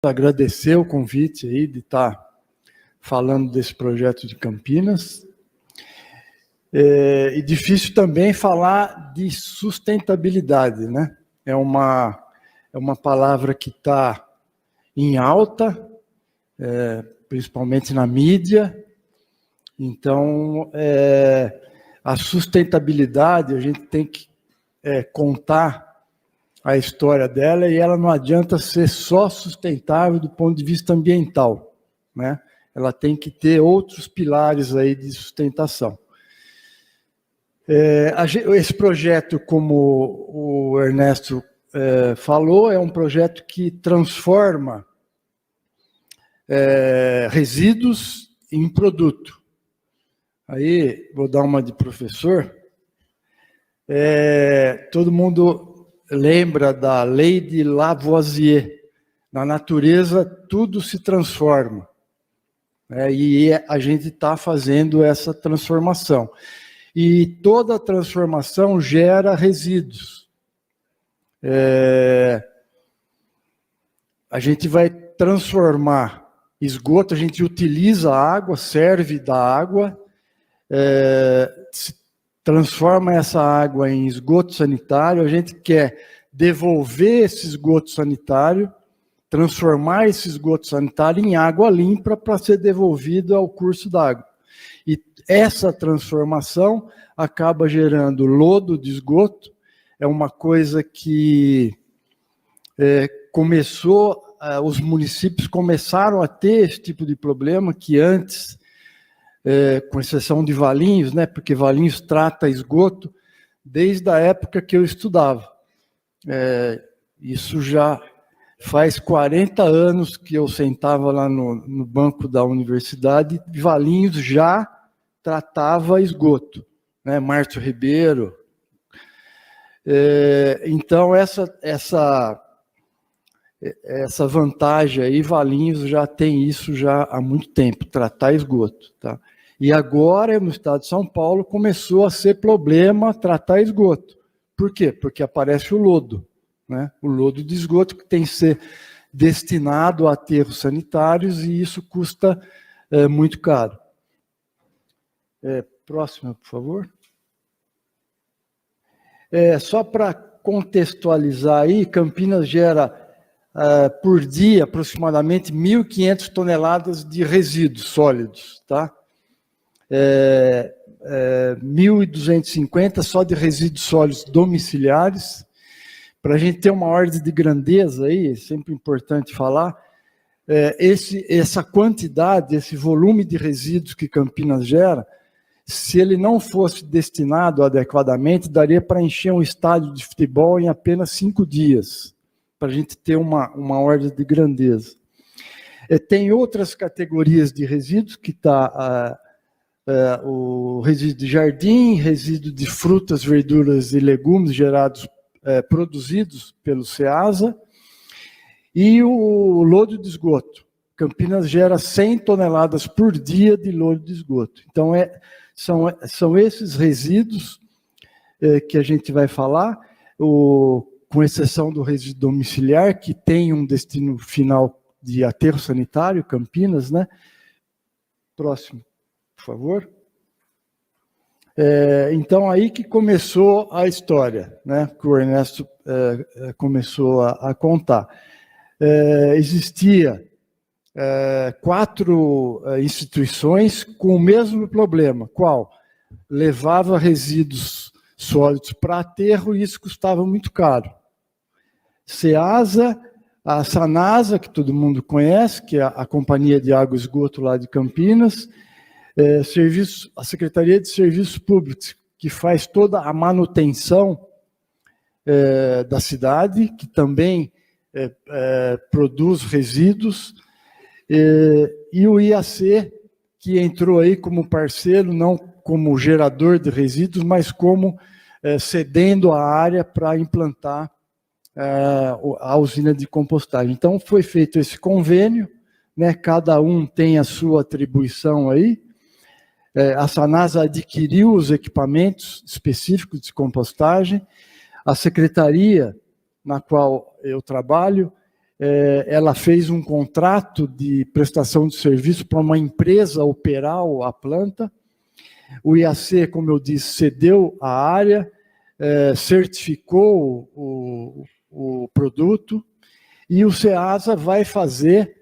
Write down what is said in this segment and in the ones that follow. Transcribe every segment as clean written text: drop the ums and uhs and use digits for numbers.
agradecer o convite aí de estar falando desse projeto de Campinas. E difícil também falar de sustentabilidade, né? É uma palavra que está em alta, principalmente na mídia. Então, a sustentabilidade, a gente tem que contar a história dela, e ela não adianta ser só sustentável do ponto de vista ambiental, né? Ela tem que ter outros pilares aí de sustentação. Esse projeto, como o Ernesto falou, é um projeto que transforma resíduos em produto. Aí, vou dar uma de professor. Todo mundo lembra da lei de Lavoisier. Na natureza, tudo se transforma. E a gente está fazendo essa transformação. E toda transformação gera resíduos. A gente vai transformar esgoto, a gente utiliza a água, serve da água, transforma essa água em esgoto sanitário, a gente quer devolver esse esgoto sanitário, transformar esse esgoto sanitário em água limpa para ser devolvido ao curso d'água. E essa transformação acaba gerando lodo de esgoto. É uma coisa que os municípios começaram a ter esse tipo de problema, que antes, com exceção de Valinhos, né, porque Valinhos trata esgoto desde a época que eu estudava. Isso já faz 40 anos que eu sentava lá no banco da universidade, e Valinhos já tratava esgoto, né? Márcio Ribeiro. Então, essa vantagem aí, Valinhos já tem isso já há muito tempo, tratar esgoto. Tá? E agora, no estado de São Paulo, começou a ser problema tratar esgoto. Por quê? Porque aparece o lodo. Né? O lodo de esgoto que tem que ser destinado a aterros sanitários, e isso custa muito caro. Próxima, por favor. Só para contextualizar aí, Campinas gera por dia aproximadamente 1.500 toneladas de resíduos sólidos, tá? 1.250 só de resíduos sólidos domiciliares. Para a gente ter uma ordem de grandeza aí, é sempre importante falar, essa quantidade, esse volume de resíduos que Campinas gera, se ele não fosse destinado adequadamente, daria para encher um estádio de futebol em apenas 5 dias, para a gente ter uma ordem de grandeza. Tem outras categorias de resíduos, que está o resíduo de jardim, resíduo de frutas, verduras e legumes produzidos pelo SEASA, e o lodo de esgoto. Campinas gera 100 toneladas por dia de lodo de esgoto. Então, são esses resíduos que a gente vai falar, com exceção do resíduo domiciliar, que tem um destino final de aterro sanitário, Campinas, né? Próximo, por favor. Então, aí que começou a história, né, que o Ernesto começou a contar. Existia 4 instituições com o mesmo problema. Qual? Levava resíduos sólidos para aterro, e isso custava muito caro. SEASA, a SANASA, que todo mundo conhece, que é a Companhia de Água e Esgoto lá de Campinas, a Secretaria de Serviços Públicos, que faz toda a manutenção da cidade, que também produz resíduos, e o IAC, que entrou aí como parceiro, não como gerador de resíduos, mas como cedendo a área para implantar a usina de compostagem. Então, foi feito esse convênio, né, cada um tem a sua atribuição aí. A SANASA adquiriu os equipamentos específicos de compostagem. A secretaria na qual eu trabalho ela fez um contrato de prestação de serviço para uma empresa operar a planta. O IAC, como eu disse, cedeu a área, certificou o produto, e o SEASA vai fazer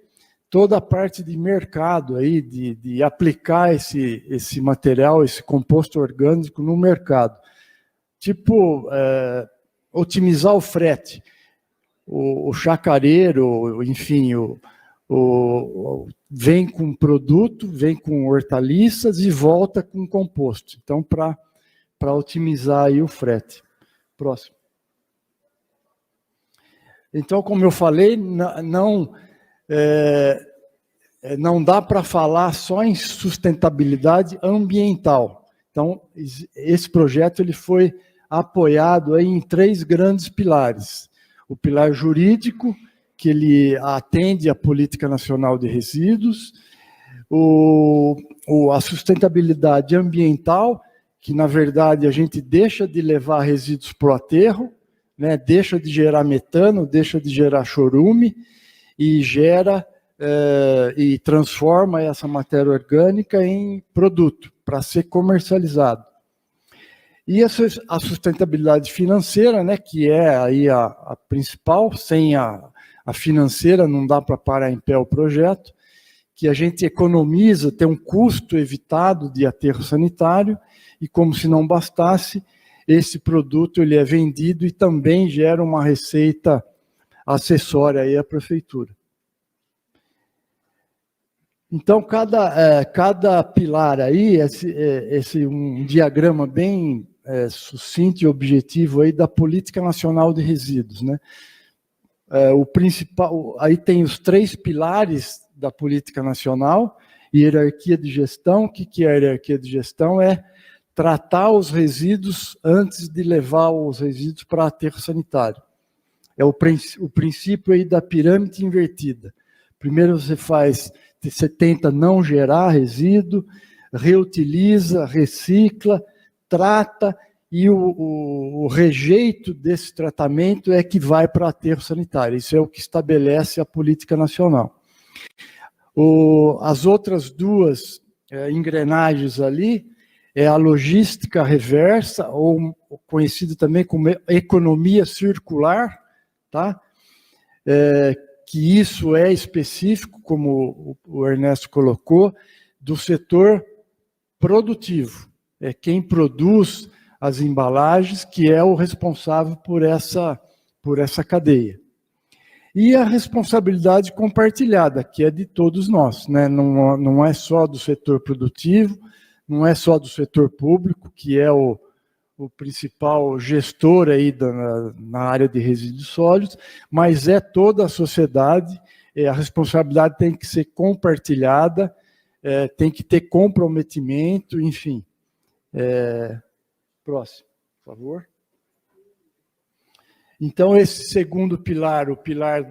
toda a parte de mercado, aí, de aplicar esse material, esse composto orgânico no mercado. Tipo, otimizar o frete. O chacareiro, enfim, vem com produto, vem com hortaliças e volta com composto. Então, para otimizar aí o frete. Próximo. Então, como eu falei, não dá para falar só em sustentabilidade ambiental. Então, esse projeto ele foi apoiado aí em 3 grandes pilares. O pilar jurídico, que ele atende à Política Nacional de Resíduos, a sustentabilidade ambiental, que, na verdade, a gente deixa de levar resíduos para o aterro, né, deixa de gerar metano, deixa de gerar chorume, e e transforma essa matéria orgânica em produto, para ser comercializado. E a sustentabilidade financeira, né, que é aí a principal, sem a financeira não dá para parar em pé o projeto, que a gente economiza, tem um custo evitado de aterro sanitário, e como se não bastasse, esse produto ele é vendido e também gera uma receita acessória aí à prefeitura. Então, cada pilar aí, um diagrama bem sucinto e objetivo aí da Política Nacional de Resíduos, né? O principal, aí tem os 3 pilares da Política Nacional: hierarquia de gestão. O que é a hierarquia de gestão? É tratar os resíduos antes de levar os resíduos para aterro sanitário. É o princípio aí da pirâmide invertida. Primeiro você tenta não gerar resíduo, reutiliza, recicla, trata, e o rejeito desse tratamento é que vai para aterro sanitário. Isso é o que estabelece a política nacional. As outras 2 engrenagens ali é a logística reversa, ou conhecido também como economia circular, tá? Que isso é específico, como o Ernesto colocou, do setor produtivo. É quem produz as embalagens que é o responsável por essa cadeia. E a responsabilidade compartilhada, que é de todos nós, né? Não é só do setor produtivo, não é só do setor público, que é o principal gestor aí na área de resíduos sólidos, mas é toda a sociedade. A responsabilidade tem que ser compartilhada, tem que ter comprometimento, enfim. Próximo, por favor. Então, esse segundo pilar, o pilar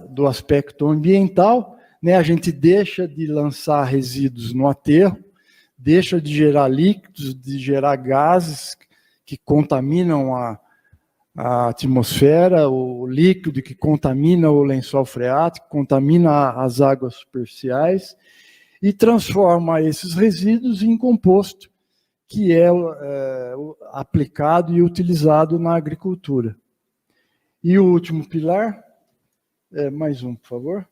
do aspecto ambiental, né, a gente deixa de lançar resíduos no aterro, deixa de gerar líquidos, de gerar gases que contaminam a atmosfera, o líquido que contamina o lençol freático, contamina as águas superficiais, e transforma esses resíduos em composto, que é aplicado e utilizado na agricultura. E o último pilar, mais um, por favor.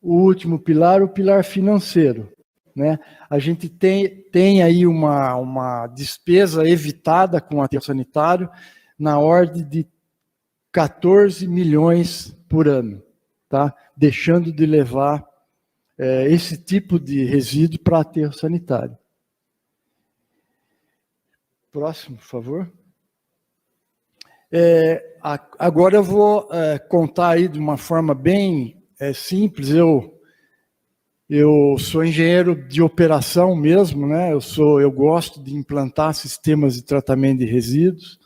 O último pilar, o pilar financeiro, né? A gente tem aí uma despesa evitada com o aterro sanitário na ordem de 14 milhões por ano, tá? Deixando de levar esse tipo de resíduo para aterro sanitário. Próximo, por favor. Agora eu vou contar aí de uma forma bem simples. Eu sou engenheiro de operação mesmo, né? Eu gosto de implantar sistemas de tratamento de resíduos,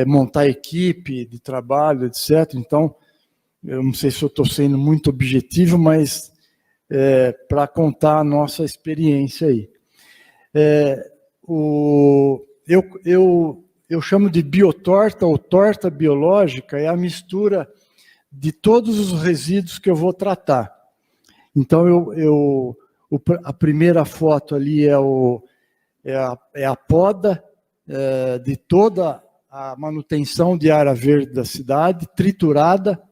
montar equipe de trabalho, etc. Então, eu não sei se eu estou sendo muito objetivo, mas para contar a nossa experiência aí. Eu chamo de biotorta ou torta biológica, é a mistura de todos os resíduos que eu vou tratar. Então, a primeira foto ali é a poda de toda a manutenção de área verde da cidade, triturada,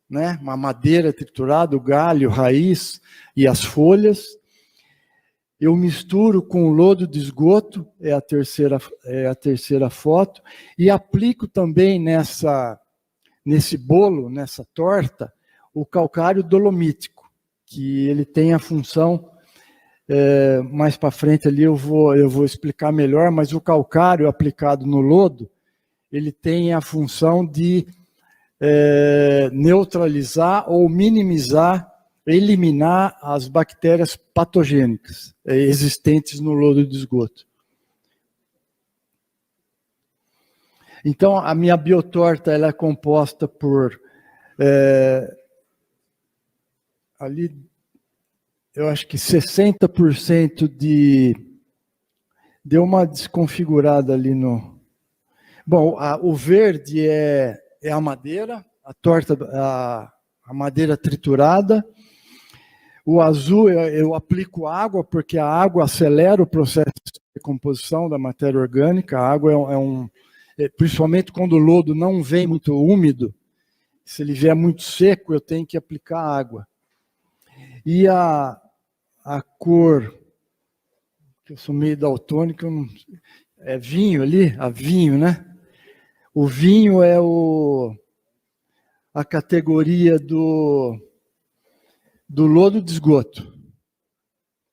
né? Uma madeira triturada, o galho, raiz e as folhas. Eu misturo com o lodo de esgoto, é a terceira foto, e aplico também nesse bolo, nessa torta, o calcário dolomítico, que ele tem a função, mais para frente ali eu vou explicar melhor, mas o calcário aplicado no lodo, ele tem a função de neutralizar ou minimizar, eliminar as bactérias patogênicas existentes no lodo de esgoto. Então, a minha biotorta ela é composta por ali, eu acho que 60% de... Deu uma desconfigurada ali no... Bom, o verde é a madeira, a torta, a madeira triturada. O azul eu aplico água, porque a água acelera o processo de decomposição da matéria orgânica. A água principalmente quando o lodo não vem muito úmido, se ele vier muito seco, eu tenho que aplicar água. E a cor, que eu sou meio daltônico, é vinho ali, a vinho, né? O vinho é a categoria do lodo de esgoto,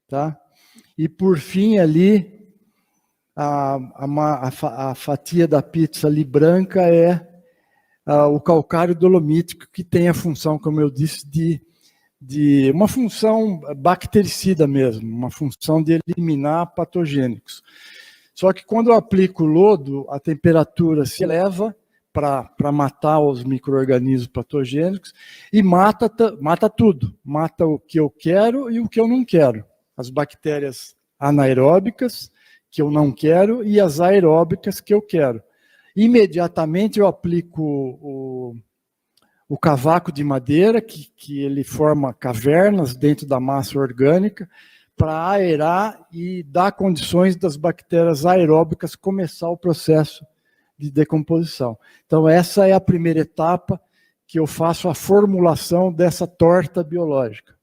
tá? E por fim ali, a fatia da pizza ali branca é o calcário dolomítico, que tem a função, como eu disse, de uma função bactericida mesmo, uma função de eliminar patogênicos. Só que quando eu aplico o lodo, a temperatura se eleva para matar os micro-organismos patogênicos e mata tudo. Mata o que eu quero e o que eu não quero. As bactérias anaeróbicas, que eu não quero, e as aeróbicas, que eu quero. Imediatamente eu aplico o cavaco de madeira, que ele forma cavernas dentro da massa orgânica, para aerar e dar condições das bactérias aeróbicas começar o processo de decomposição. Então, essa é a primeira etapa que eu faço a formulação dessa torta biológica.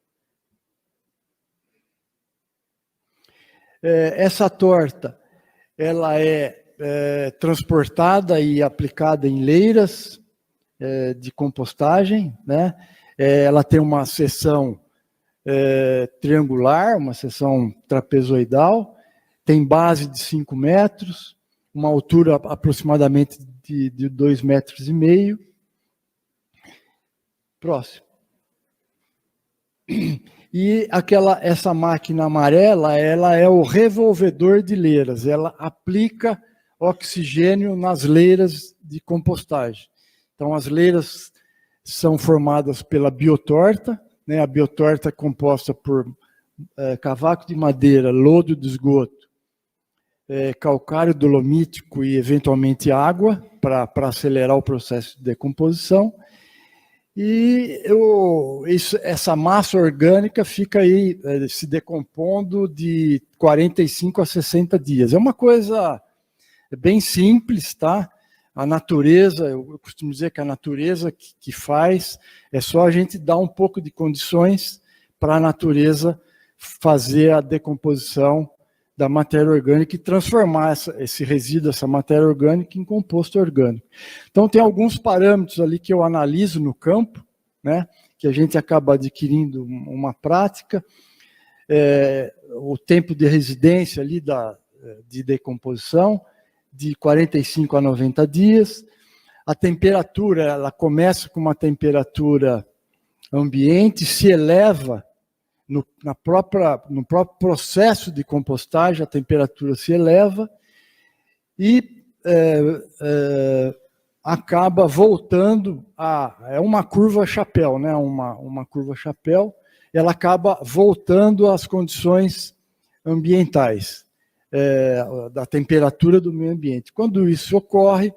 Essa torta, ela é transportada e aplicada em leiras de compostagem, né? Ela tem uma seção triangular, uma seção trapezoidal, tem base de 5 metros, uma altura aproximadamente de 2,5 metros. Próximo. E essa máquina amarela, ela é o revolvedor de leiras, ela aplica oxigênio nas leiras de compostagem. Então, as leiras são formadas pela biotorta, né? A biotorta é composta por cavaco de madeira, lodo de esgoto, calcário dolomítico e, eventualmente, água, para acelerar o processo de decomposição. E essa massa orgânica fica aí se decompondo de 45 a 60 dias. É uma coisa bem simples, tá? A natureza, eu costumo dizer que a natureza que faz, é só a gente dar um pouco de condições para a natureza fazer a decomposição da matéria orgânica e transformar esse resíduo, essa matéria orgânica, em composto orgânico. Então, tem alguns parâmetros ali que eu analiso no campo, né, que a gente acaba adquirindo uma prática, o tempo de residência ali de decomposição, de 45 a 90 dias, a temperatura, ela começa com uma temperatura ambiente, se eleva no próprio processo de compostagem, a temperatura se eleva e acaba voltando é uma curva chapéu, né? Uma curva chapéu, ela acaba voltando às condições ambientais, da temperatura do meio ambiente. Quando isso ocorre,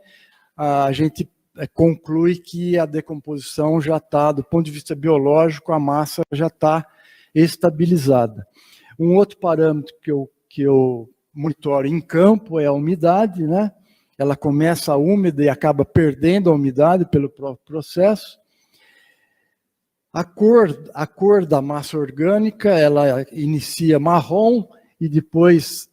a gente conclui que a decomposição já está, do ponto de vista biológico, a massa já está estabilizada. Um outro parâmetro que eu monitoro em campo é a umidade, né? Ela começa úmida e acaba perdendo a umidade pelo próprio processo. A cor da massa orgânica, ela inicia marrom e depois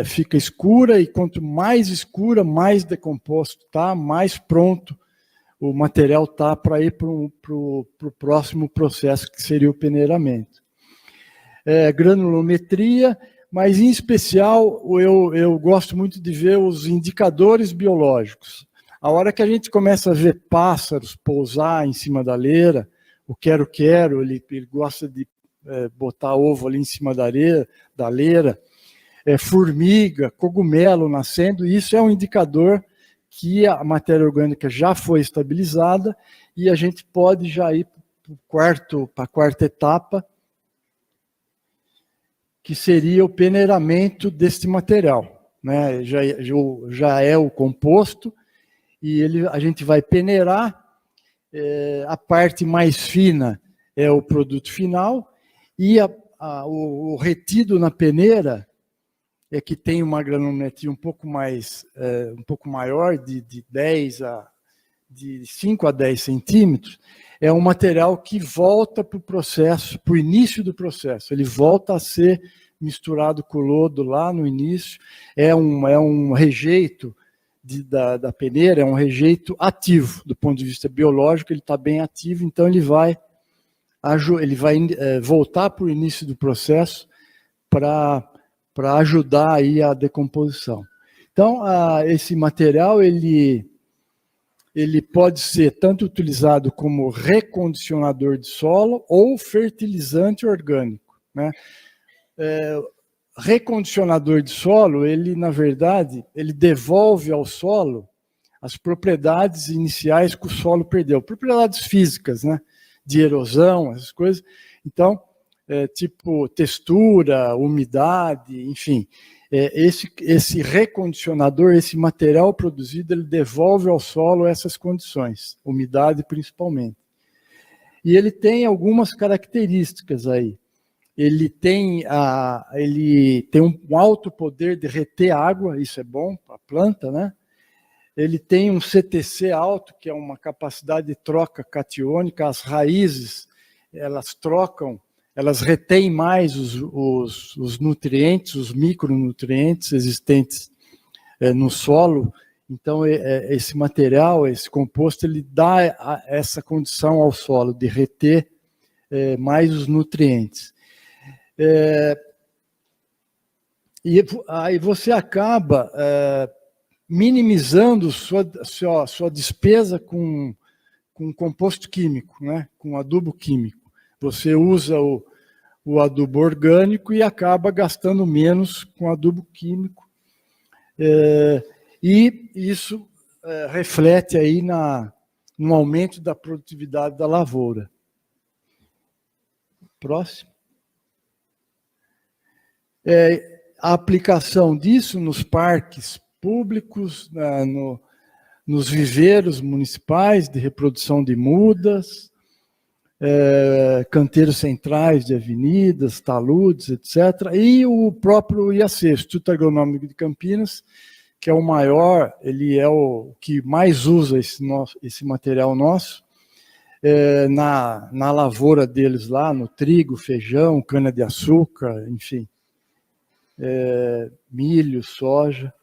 fica escura, e quanto mais escura, mais decomposto está, mais pronto o material está para ir para o próximo processo, que seria o peneiramento. Granulometria, mas em especial eu gosto muito de ver os indicadores biológicos. A hora que a gente começa a ver pássaros pousar em cima da leira, o quero-quero, ele gosta de botar ovo ali em cima da leira, formiga, cogumelo nascendo, isso é um indicador que a matéria orgânica já foi estabilizada e a gente pode já ir para a quarta etapa, que seria o peneiramento desse material, né? Já é o composto e a gente vai peneirar. A parte mais fina é o produto final e o retido na peneira é que tem uma granulometria um pouco maior, de 5 a 10 centímetros, é um material que volta para o processo, para o início do processo. Ele volta a ser misturado com o lodo lá no início. É um rejeito da peneira, é um rejeito ativo, do ponto de vista biológico, ele está bem ativo, então ele vai voltar para o início do processo para ajudar aí a decomposição. Então, esse material, ele pode ser tanto utilizado como recondicionador de solo ou fertilizante orgânico, né? Recondicionador de solo, ele, na verdade, ele devolve ao solo as propriedades iniciais que o solo perdeu, propriedades físicas, né? De erosão, essas coisas. Então, tipo textura, umidade, enfim. Esse recondicionador, esse material produzido, ele devolve ao solo essas condições, umidade principalmente. E ele tem algumas características aí. Ele tem um alto poder de reter água, isso é bom para a planta, né? Ele tem um CTC alto, que é uma capacidade de troca catiônica. As raízes, elas retêm mais os nutrientes, os micronutrientes existentes no solo. Então, esse material, esse composto, ele dá essa condição ao solo de reter mais os nutrientes. E aí você acaba minimizando sua despesa com composto químico, né? Com adubo químico. Você usa o adubo orgânico e acaba gastando menos com adubo químico. E isso reflete aí no aumento da produtividade da lavoura. Próximo. A aplicação disso nos parques públicos, nos viveiros municipais de reprodução de mudas, canteiros centrais de avenidas, taludes, etc. E o próprio IAC, Instituto Agronômico de Campinas, que é o maior, ele é o que mais usa esse material nosso, na lavoura deles lá, no trigo, feijão, cana-de-açúcar, enfim, milho, soja.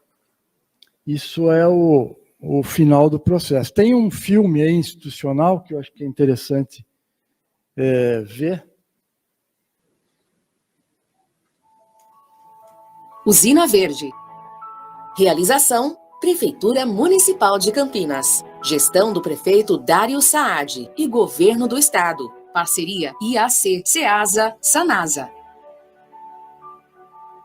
Isso é o final do processo. Tem um filme aí institucional que eu acho que é interessante ver. Usina Verde. Realização: Prefeitura Municipal de Campinas. Gestão do prefeito Dário Saad e Governo do Estado. Parceria IAC, Ceasa, Sanasa.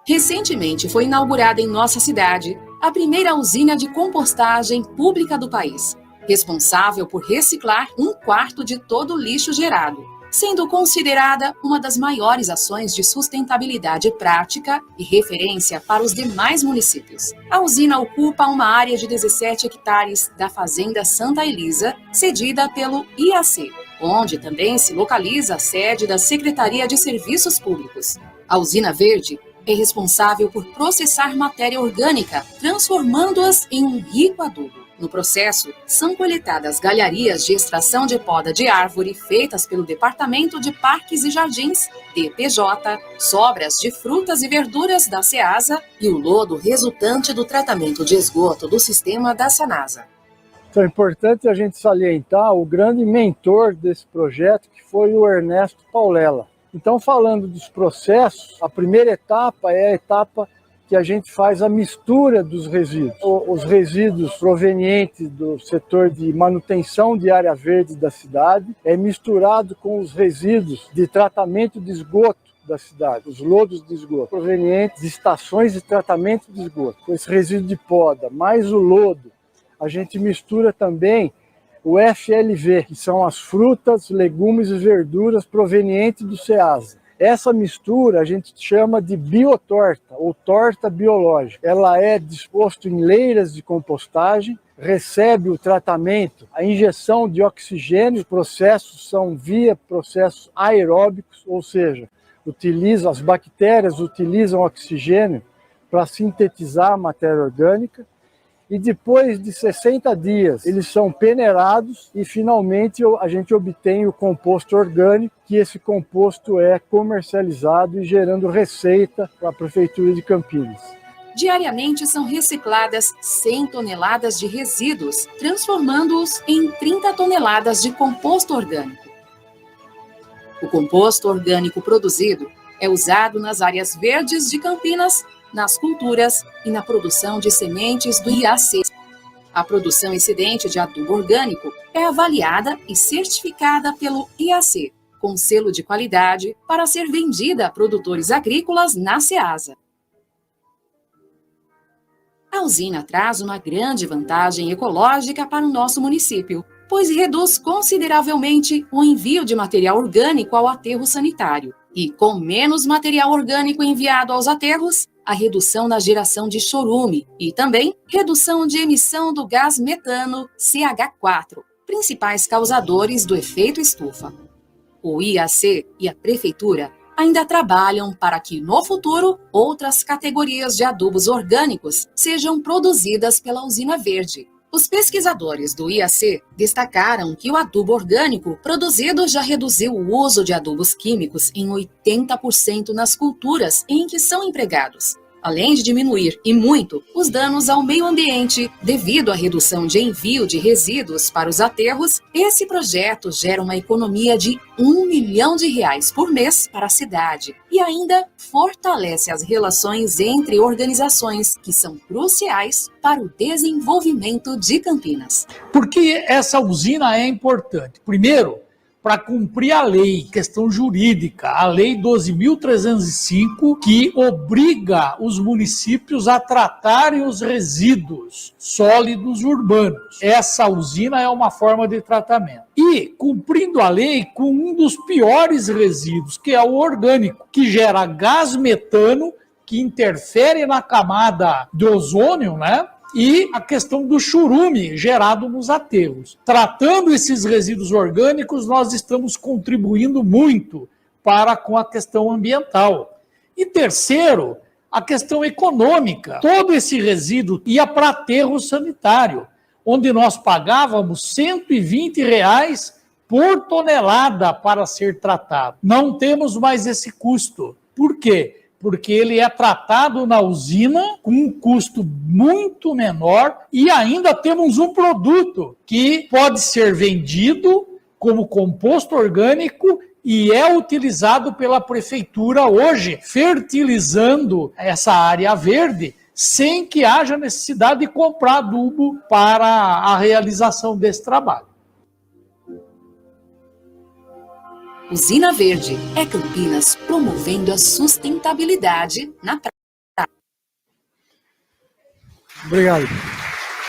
Recentemente foi inaugurada em nossa cidade a primeira usina de compostagem pública do país, responsável por reciclar 1/4 de todo o lixo gerado. sendo considerada uma das maiores ações de sustentabilidade prática e referência para os demais municípios. A usina ocupa uma área de 17 hectares da Fazenda Santa Elisa, cedida pelo IAC, onde também se localiza a sede da Secretaria de Serviços Públicos. A usina verde é responsável por processar matéria orgânica, transformando-as em um rico adubo. No processo, são coletadas galharias de extração de poda de árvore feitas pelo Departamento de Parques e Jardins, DPJ, sobras de frutas e verduras da Ceasa e o lodo resultante do tratamento de esgoto do sistema da Sanasa. Então é importante a gente salientar o grande mentor desse projeto, que foi o Ernesto Paulela. Então, falando dos processos, a primeira etapa é a etapa que a gente faz a mistura dos resíduos. Os resíduos provenientes do setor de manutenção de área verde da cidade é misturado com os resíduos de tratamento de esgoto da cidade, os lodos de esgoto, provenientes de estações de tratamento de esgoto. Com esse resíduo de poda, mais o lodo, a gente mistura também o FLV, que são as frutas, legumes e verduras provenientes do Ceasa. Essa mistura a gente chama de biotorta, ou torta biológica. Ela é disposta em leiras de compostagem, recebe o tratamento, a injeção de oxigênio. Os processos são via processos aeróbicos, ou seja, as bactérias utilizam oxigênio para sintetizar a matéria orgânica. E depois de 60 dias, eles são peneirados e finalmente a gente obtém o composto orgânico, que esse composto é comercializado e gerando receita para a Prefeitura de Campinas. Diariamente são recicladas 100 toneladas de resíduos, transformando-os em 30 toneladas de composto orgânico. O composto orgânico produzido é usado nas áreas verdes de Campinas, nas culturas e na produção de sementes do IAC. A produção excedente de adubo orgânico é avaliada e certificada pelo IAC, com selo de qualidade, para ser vendida a produtores agrícolas na Ceasa. A usina traz uma grande vantagem ecológica para o nosso município, pois reduz consideravelmente o envio de material orgânico ao aterro sanitário. E com menos material orgânico enviado aos aterros, a redução na geração de chorume e também redução de emissão do gás metano CH4, principais causadores do efeito estufa. O IAC e a Prefeitura ainda trabalham para que, no futuro, outras categorias de adubos orgânicos sejam produzidas pela usina verde. Os pesquisadores do IAC destacaram que o adubo orgânico produzido já reduziu o uso de adubos químicos em 80% nas culturas em que são empregados, além de diminuir, e muito, os danos ao meio ambiente devido à redução de envio de resíduos para os aterros. Esse projeto gera uma economia de R$1 milhão por mês para a cidade e ainda fortalece as relações entre organizações que são cruciais para o desenvolvimento de Campinas. Por que essa usina é importante? Primeiro, para cumprir a lei, questão jurídica, a Lei 12.305, que obriga os municípios a tratarem os resíduos sólidos urbanos. Essa usina é uma forma de tratamento. E cumprindo a lei com um dos piores resíduos, que é o orgânico, que gera gás metano, que interfere na camada de ozônio, né? E a questão do churume gerado nos aterros. Tratando esses resíduos orgânicos, nós estamos contribuindo muito com a questão ambiental. E terceiro, a questão econômica. Todo esse resíduo ia para aterro sanitário, onde nós pagávamos R$120 por tonelada para ser tratado. Não temos mais esse custo. Por quê? Porque ele é tratado na usina com um custo muito menor e ainda temos um produto que pode ser vendido como composto orgânico e é utilizado pela prefeitura hoje, fertilizando essa área verde, sem que haja necessidade de comprar adubo para a realização desse trabalho. Usina Verde é Campinas promovendo a sustentabilidade na prática. Obrigado.